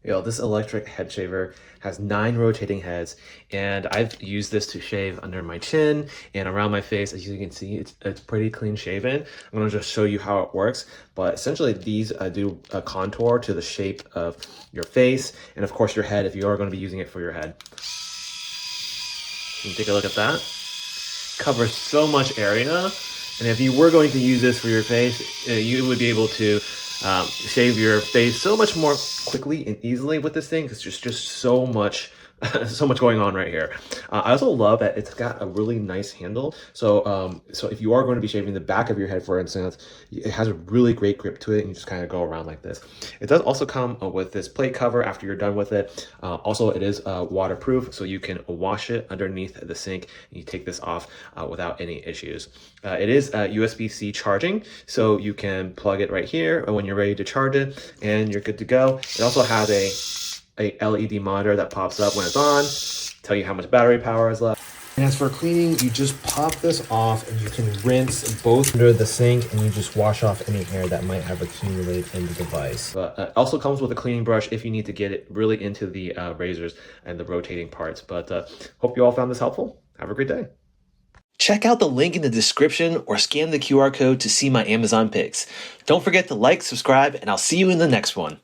This electric head shaver has 9 rotating heads, and I've used this to shave under my chin and around my face. As you can see, it's pretty clean shaven. I'm gonna just show you how it works, but essentially these do a contour to the shape of your face and of course your head if you are going to be using it for your head. You can take a look at that. Covers so much area, and if you were going to use this for your face, you would be able to shave your face so much more quickly and easily with this thing because there's just so much so much going on right here. I also love that it's got a really nice handle. So if you are going to be shaving the back of your head, for instance, it has a really great grip to it, and you just kind of go around like this. It does also come with this plate cover after you're done with it. Also, it is waterproof, so you can wash it underneath the sink, and you take this off without any issues. It is USB-C charging, so you can plug it right here when you're ready to charge it, and you're good to go. It also has a LED monitor that pops up when it's on, tell you how much battery power is left. And as for cleaning, you just pop this off and you can rinse both under the sink, and you just wash off any hair that might have accumulated in the device. But it also comes with a cleaning brush if you need to get it really into the razors and the rotating parts. But hope you all found this helpful. Have a great day. Check out the link in the description or scan the QR code to see my Amazon picks. Don't forget to like, subscribe, and I'll see you in the next one.